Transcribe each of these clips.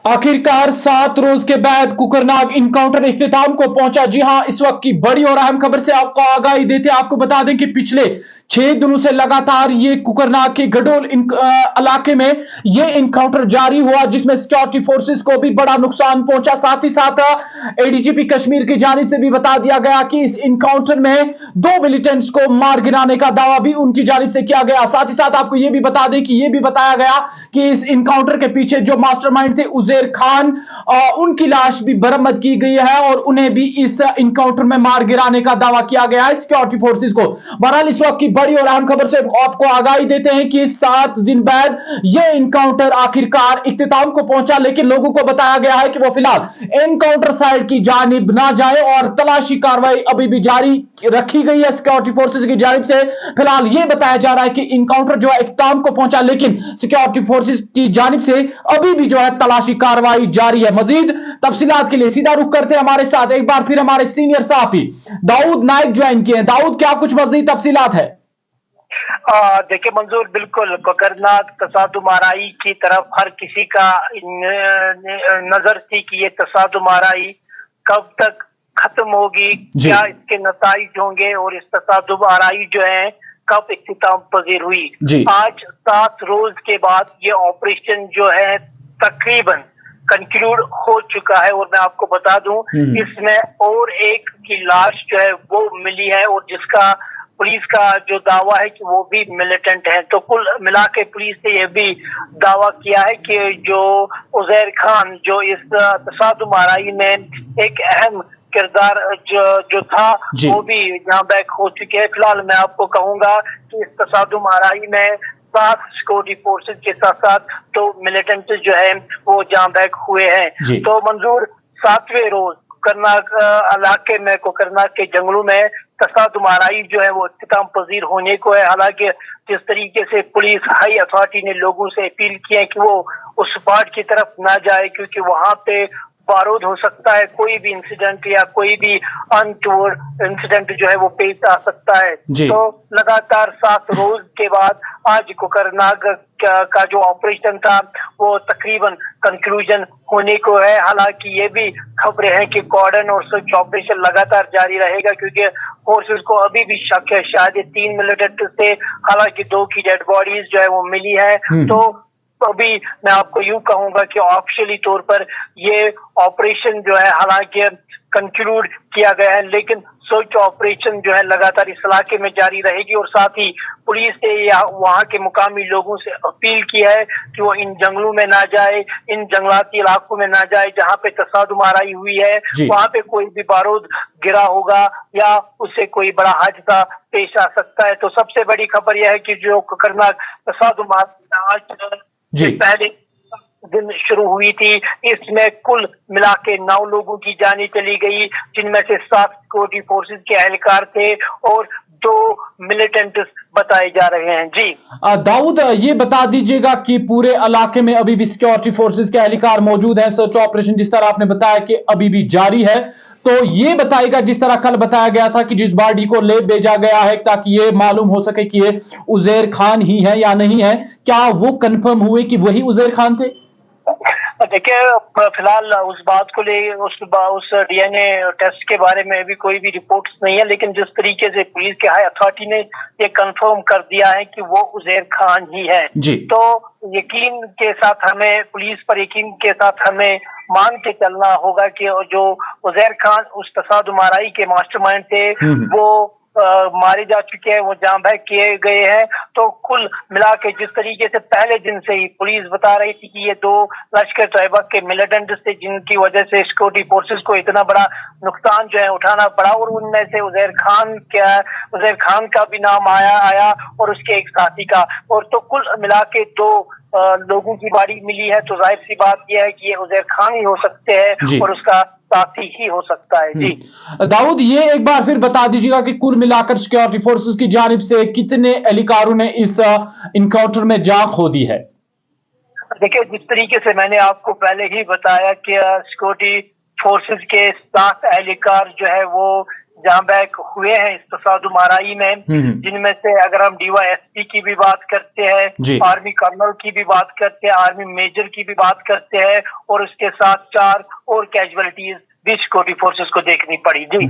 आखिरकार 7 रोज के बाद कुकरनाग इनकाउंटर इख्तिताम को पहुंचा। जी हां, इस वक्त की बड़ी और अहम खबर से आपको आगाही देते हैं। आपको बता दें कि पिछले 6 दिनों से लगातार ये कुकरनाग के गडोल इलाके में ये इनकाउंटर जारी हुआ, जिसमें सिक्योरिटी फोर्सेस को भी बड़ा नुकसान पहुंचा। साथ ही साथ एडीजीपी कश्मीर की जानिब से भी बता दिया गया कि इस इनकाउंटर में 2 मिलिटेंट्स को मार गिराने का दावा भी उनकी जानिब से किया गया। साथ ही साथ आपको यह भी बता दें कि यह भी बताया गया कि इस इनकाउंटर के पीछे जो मास्टरमाइंड थे उजैर खान, उनकी लाश भी बरामद की गई है और उन्हें भी इस इनकाउंटर में मार गिराने का दावा किया गया है सिक्योरिटी फोर्सेस को। बहरहाल इस वक्त की बड़ी और अहम खबर से आपको आगाही देते हैं कि 7 दिन बाद यह इनकाउंटर आखिरकार इख्तिताम को पहुंचा, लेकिन लोगों को बताया गया है कि वो फिलहाल इनकाउंटर साइड की जानिब ना जाए और तलाशी कार्रवाई अभी भी जारी रखी गई है सिक्योरिटी फोर्सेस की जानिब से। फिलहाल यह बताया जा रहा है कि इनकाउंटर जो है इख्तिताम को पहुंचा, लेकिन सिक्योरिटी फोर्सेस की जानिब से अभी भी जो है तलाशी कार्रवाई जारी है। मजीद तफसीलात के लिए सीधा रुख करते हैं हमारे साथ एक बार फिर हमारे सीनियर साहबी दाऊद नाइक ज्वाइन किए हैं। दाऊद, क्या कुछ मजीद तफसीलात है? देखिए मंजूर, बिल्कुल कोकरनाग तसादुम आराई की तरफ हर किसी का नजर थी कि ये तसादुम आराई कब तक खत्म होगी, क्या इसके नताइज होंगे और इस तसादुम आराई जो है कब इख्तिताम पजीर हुई। आज 7 रोज के बाद ये ऑपरेशन जो है तकरीबन कंक्लूड हो चुका है और मैं आपको बता दूं इसमें और एक की लाश जो है वो मिली है और जिसका पुलिस का जो दावा है कि वो भी मिलिटेंट है। तो कुल मिला के पुलिस ने यह भी दावा किया है कि जो उजैर खान जो इस तसादुम आराई में एक अहम किरदार जो था वो भी यहाँ बैक हो चुके हैं। फिलहाल मैं आपको कहूंगा कि इस तसादुम आराई में 7 सिक्योरिटी फोर्सेज के साथ साथ 2 मिलिटेंट जो है वो जहाँ बैक हुए हैं। तो मंजूर 7वें रोज कोकरनाग इलाके में कोकरनाग के जंगलों में तसादुम आराई जो है वो इख्तिताम पजीर होने को है। हालांकि जिस तरीके से पुलिस हाई अथॉरिटी ने लोगों से अपील की है कि वो उस स्पॉट की तरफ ना जाए क्योंकि वहां पे बारूद हो सकता है, कोई भी इंसिडेंट या कोई भी अनटूवर्ड इंसिडेंट जो है वो पेश आ सकता है। तो लगातार 7 रोज के बाद आज कोकरनाग का जो ऑपरेशन था वो तकरीबन कंक्लूजन होने को है। हालांकि ये भी खबरें हैं कि कॉर्डन और सर्च ऑपरेशन लगातार जारी रहेगा क्योंकि फोर्सेस को अभी भी शक है शायद 3 मिलिटेंट से, हालांकि 2 की डेड बॉडीज जो है वो मिली है। तो अभी मैं आपको यूं कहूंगा कि ऑफिशियली तौर पर ये ऑपरेशन जो है हालांकि कंक्लूड किया गया है, लेकिन सर्च ऑपरेशन जो है लगातार इस इलाके में जारी रहेगी और साथ ही पुलिस ने वहां के मुकामी लोगों से अपील की है कि वो इन जंगलों में ना जाए, इन जंगलाती इलाकों में ना जाए जहां पे तसादुम आराई हुई है, वहां पे कोई भी बारूद गिरा होगा या उससे कोई बड़ा हादसा पेश आ सकता है। तो सबसे बड़ी खबर यह है कि जो कोकरनाग तसादुम आज पहले दिन शुरू हुई थी, इसमें कुल मिला के 9 लोगों की जानें चली गई, जिनमें से 7 सिक्योरिटी फोर्सेज के एहलकार थे और 2 मिलिटेंट बताए जा रहे हैं। जी दाऊद, ये बता दीजिएगा कि पूरे इलाके में अभी भी सिक्योरिटी फोर्सेज के एहलकार मौजूद हैं, सर्च ऑपरेशन जिस तरह आपने बताया कि अभी भी जारी है, तो ये बताएगा जिस तरह कल बताया गया था कि जिस बॉडी को ले भेजा गया है ताकि ये मालूम हो सके कि ये उजैर खान ही है या नहीं है, क्या वो कंफर्म हुए कि वही उजैर खान थे? देखिए फिलहाल उस बात को ले उस डीएनए टेस्ट के बारे में अभी कोई भी रिपोर्ट्स नहीं है, लेकिन जिस तरीके से पुलिस के हाई अथॉरिटी ने ये कंफर्म कर दिया है कि वो उजैर खान ही है, तो यकीन के साथ हमें पुलिस पर यकीन के साथ हमें मान के चलना होगा कि जो उजैर खान उस तसादुम आराई के मास्टरमाइंड थे वो मारे जा चुके हैं, वो जाम बहक किए गए हैं। तो कुल मिला के जिस तरीके से पहले दिन से ही पुलिस बता रही थी कि ये 2 लश्कर तैयबा के मिलिटेंट थे जिनकी वजह से सिक्योरिटी फोर्सेस को इतना बड़ा नुकसान जो है उठाना पड़ा और उनमें से उजैर खान का भी नाम आया और उसके एक साथी का, और तो कुल मिला के 2 लोगों की बॉडी मिली है। तो जाहिर सी बात यह है कि ये उजैर खान ही हो सकते हैं और उसका साथी ही हो सकता है। जी दाऊद, ये एक बार फिर बता दीजिएगा कि कुल मिलाकर सिक्योरिटी फोर्सेस की जानिब से कितने एहलकारों ने इस इनकाउंटर में जान खो दी है? देखिए जिस तरीके से मैंने आपको पहले ही बताया कि सिक्योरिटी फोर्सेस के 7 एहलकार जो है वो जहां बैक हुए हैं इस तसादुम आराई में, जिनमें से अगर हम DYSP की भी बात करते हैं, आर्मी कर्नल की भी बात करते हैं, आर्मी मेजर की भी बात करते हैं, और उसके साथ 4 और कैजुअलिटीज भी सिक्योरिटी फोर्सेस को देखनी पड़ी। जी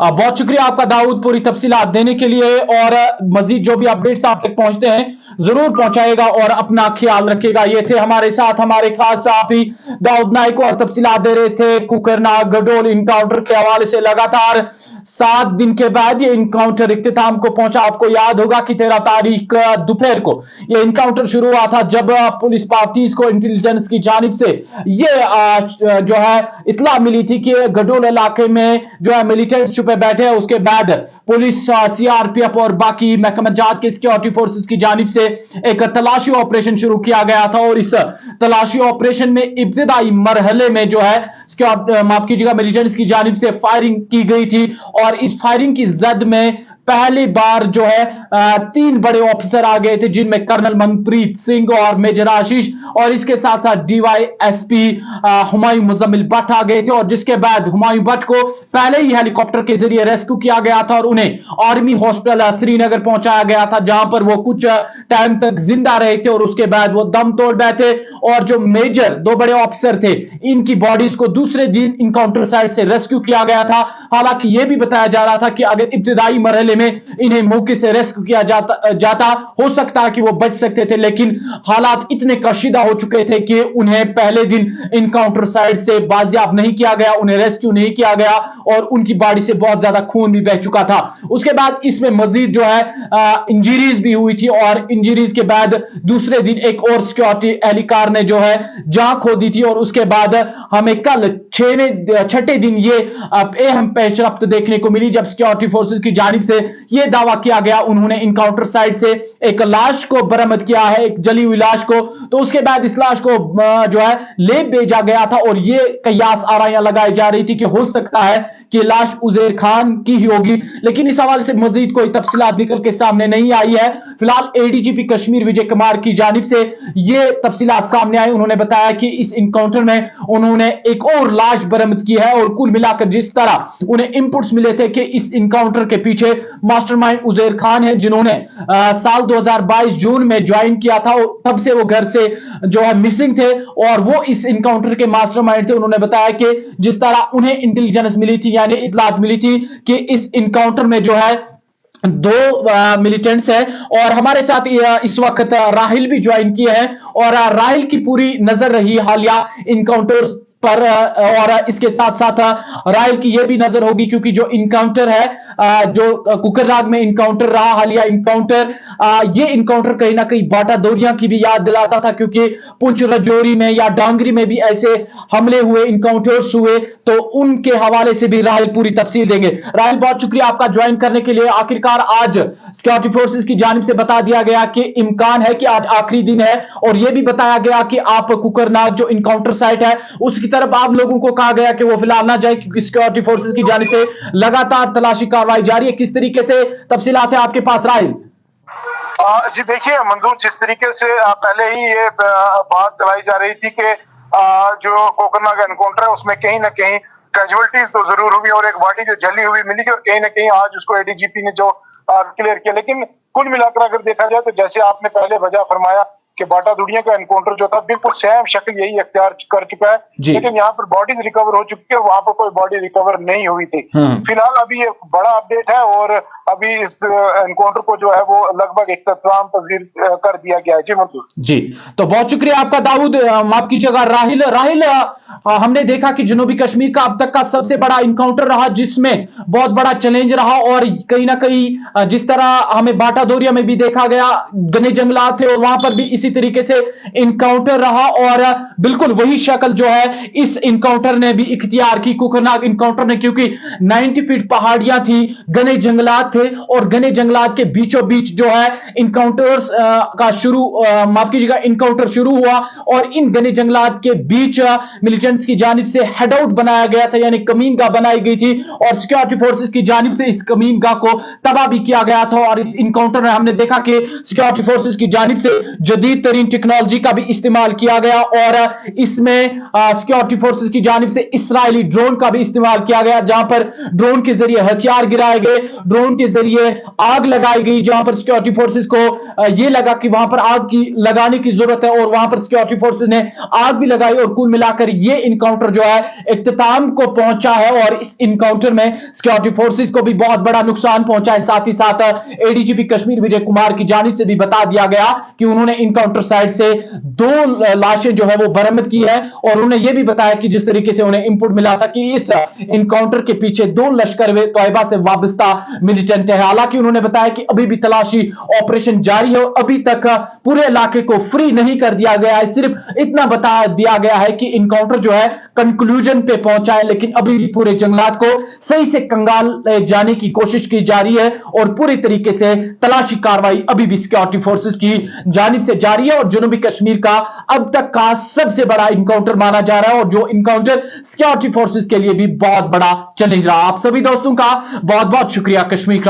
बहुत शुक्रिया आपका दाऊद, पूरी तफसीलात देने के लिए, और मजीद जो भी अपडेट्स आप तक पहुंचते हैं जरूर पहुंचाएगा और अपना ख्याल रखिएगा। ये थे हमारे साथ हमारे खास साथी दाऊद नाइक और तफसीलात दे रहे थे कुकरनाग गडोल इनकाउंटर के हवाले से। लगातार 7 दिन के बाद ये इनकाउंटर इख्तिताम को पहुंचा। आपको याद होगा कि 13 तारीख दोपहर को ये इनकाउंटर शुरू हुआ था, जब पुलिस पार्टीज को इंटेलिजेंस की जानिब से ये जो है इतला मिली थी कि गडोल इलाके में जो है मिलिटेंट्स छुपे बैठे हैं। उसके बाद पुलिस, CRPF और बाकी महकमा जात के सिक्योरिटी फोर्सेस की जानिब से एक तलाशी ऑपरेशन शुरू किया गया था, और इस तलाशी ऑपरेशन में इब्तिदाई मरहले में जो है माफ कीजिएगा मिलिटेंट्स की जानिब से फायरिंग की गई थी, और इस फायरिंग की जद में पहली बार जो है 3 बड़े ऑफिसर आ गए थे, जिनमें कर्नल मनप्रीत सिंह और मेजर आशीष, और इसके साथ साथ DYSP हुमायूं मुजम्मिल भट्ट आ गए थे। और जिसके बाद हुमायूं भट्ट को पहले ही हेलीकॉप्टर के जरिए रेस्क्यू किया गया था और उन्हें आर्मी हॉस्पिटल श्रीनगर पहुंचाया गया था, जहां पर वो कुछ टाइम तक जिंदा रहे थे, और उसके बाद वो दम तोड़ बैठे। और जो मेजर 2 बड़े ऑफिसर थे, इनकी बॉडीज को दूसरे दिन इनकाउंटर साइट से रेस्क्यू किया गया था। हालांकि यह भी बताया जा रहा था कि अगर इब्तिदाई मरहले में इन्हें मौके से रेस्क्यू किया जाता हो सकता है कि वो बच सकते थे, लेकिन हालात इतने कशीदा हो चुके थे कि उन्हें पहले दिन इनकाउंटर साइट से बाजियाब नहीं किया गया, उन्हें रेस्क्यू नहीं किया गया, और उनकी बॉडी से बहुत ज्यादा खून भी बह चुका था। उसके बाद इसमें मजीद जो है इंजरीज भी हुई थी, और इंजरीज के बाद दूसरे दिन एक और सिक्योरिटी एहलकार ने जो है जान खो दी थी। और उसके बाद हमें कल 6ठे दिन ये अहम पेशरफ्त देखने को मिली, जब सिक्योरिटी फोर्सेस की जानिब से यह दावा किया गया, उन्होंने इनकाउंटर साइट से एक लाश को बरामद किया है, एक जली हुई लाश को। तो उसके बाद इस लाश को जो है लेब भेजा गया था, और ये कयास आराइयां लगाई जा रही थी कि हो सकता है कि लाश उजैर खान की ही होगी, लेकिन इस हवाले से मजीद कोई तफसीलात निकल के सामने नहीं आई है। फिलहाल ADGP कश्मीर विजय कुमार की जानिब से ये तफसीलात सामने आई। उन्होंने बताया कि इस इनकाउंटर में उन्होंने एक और लाश बरामद की है, और कुल मिलाकर जिस तरह उन्हें इनपुट्स मिले थे कि इस इनकाउंटर के पीछे मास्टरमाइंड उजैर खान है, जिन्होंने साल 2022 जून में ज्वाइन किया था, और तब से वो घर से जो है मिसिंग थे, और वो इस इनकाउंटर के मास्टरमाइंड थे। उन्होंने बताया कि जिस तरह उन्हें इंटेलिजेंस मिली थी, यानी इतलात मिली थी कि इस इनकाउंटर में जो है 2 मिलिटेंट्स है, और हमारे साथ इस वक्त राहिल भी ज्वाइन किए हैं, और राहिल की पूरी नजर रही हालिया इनकाउंटर्स पर, और इसके साथ साथ राहिल की यह भी नजर होगी, क्योंकि जो इनकाउंटर है, जो कुकरनाग में इनकाउंटर रहा, हालिया इनकाउंटर, ये इनकाउंटर कहीं ना कहीं बाटा दौरिया की भी याद दिलाता था, क्योंकि पुंछ राजौरी में या डांगरी में भी ऐसे हमले हुए, इनकाउंटर्स हुए, तो उनके हवाले से भी राहिल पूरी तफसील देंगे। राहिल, बहुत शुक्रिया आपका ज्वाइन करने के लिए। आखिरकार आज सिक्योरिटी फोर्सेस की जानिब से बता दिया गया कि इम्कान है कि आज आखिरी दिन है, और यह भी बताया गया कि आप कुकरनाग जो इनकाउंटर साइट है उसकी तरफ आप लोगों को कहा गया कि वो फिलहाल ना जाए, क्योंकि सिक्योरिटी फोर्सेस की जानिब से लगातार तलाशी कार्रवाई जारी है। किस तरीके से तफसीलात है आपके पास राहिल? जी देखिए मंजूर, जिस तरीके से पहले ही ये बात चलाई जा रही थी कि जो कोकरनाग एनकाउंटर है उसमें कहीं ना कहीं कैजुअलिटीज तो जरूर हुई, और एक बॉडी जो जली हुई मिली थी, और कहीं ना कहीं आज उसको ADGP ने जो क्लियर किया। लेकिन कुल मिलाकर अगर देखा जाए तो जैसे आपने पहले वजह फरमाया कि बाटा दुनिया का एनकाउंटर जो था बिल्कुल सेम शक्ल यही अख्तियार कर चुका है, लेकिन यहाँ पर बॉडीज रिकवर हो चुकी है, वहां पर कोई बॉडी रिकवर नहीं हुई थी। फिलहाल अभी ये बड़ा अपडेट है, और अभी इस एनकाउंटर को जो है वो लगभग इख्तिताम पजीर कर दिया गया है। जी मंजूर जी, तो बहुत शुक्रिया आपका दाऊद। माफ कीजिएगा राहिल, हमने देखा कि जनूबी कश्मीर का अब तक का सबसे बड़ा इनकाउंटर रहा, जिसमें बहुत बड़ा चैलेंज रहा, और कहीं ना कहीं जिस तरह हमें बाटा दौरिया में भी देखा गया, घने जंगलात थे, और वहां पर भी इसी तरीके से इनकाउंटर रहा, और बिल्कुल वही शक्ल जो है इस इनकाउंटर ने भी इख्तियार की, कुकरनाग इनकाउंटर ने, क्योंकि 90 फीट पहाड़ियां थी, घने जंगलात थे, और घने जंगलात के बीचों बीच जो है इनकाउंटर्स का माफ कीजिएगा इनकाउंटर शुरू हुआ, और इन घने जंगलात के बीच मिलिटेंट एजेंट्स की जानिब से हेड आउट बनाया गया था, यानी कमीनगाह बनाई गई थी और सिक्योरिटी फोर्सेस की जानिब से इस कमीनगाह को तबाह भी किया गया था। और इस इनकाउंटर में हमने देखा कि सिक्योरिटी फोर्सेस की जानिब से जदीद तरीन टेक्नोलॉजी का भी इस्तेमाल किया गया और इसमें सिक्योरिटी फोर्सेस की जानिब से इस्राएली ड्रोन का भी इस्तेमाल किया गया, जहां पर ड्रोन के जरिए हथियार गिराए गए, ड्रोन के जरिए आग लगाई गई, जहां पर सिक्योरिटी फोर्सेस को यह लगा कि वहां पर आग की लगाने की जरूरत है और वहां पर सिक्योरिटी फोर्सेस ने आग भी लगाई। और कुल मिलाकर यह इनकाउंटर जो है इख्तिताम को पहुंचा है और इस इनकाउंटर में सिक्योरिटी फोर्सेस को भी बहुत बड़ा नुकसान पहुंचा है। साथ ही साथ एडीजीपी कश्मीर विजय कुमार की जानिब से भी बता दिया गया कि उन्होंने इनकाउंटर साइट से 2 लाशें जो है वो बरामद की है और उन्होंने ये भी बताया कि जिस तरीके से उन्हें इनपुट मिला था कि इस इनकाउंटर के पीछे 2 लश्कर-ए-तोयबा से वाबस्ता मिलिटेंट है। हालांकि उन्होंने बताया कि अभी भी तलाशी ऑपरेशन जारी है और अभी तक पूरे इलाके को फ्री नहीं कर दिया गया है, सिर्फ इतना बता दिया गया है कि इनकाउंटर जो है कंक्लूजन पे पहुंचा है, लेकिन अभी भी पूरे जंगलात को सही से कंगाल जाने की कोशिश की जा रही है और पूरी तरीके से तलाशी कार्रवाई अभी भी सिक्योरिटी फोर्सेस की जानिब से जारी है और जनूबी कश्मीर का अब तक का सबसे बड़ा इनकाउंटर माना जा रहा है और जो इनकाउंटर सिक्योरिटी फोर्सेस के लिए भी बहुत बड़ा चैलेंज रहा। आप सभी दोस्तों का बहुत बहुत शुक्रिया। कश्मीर का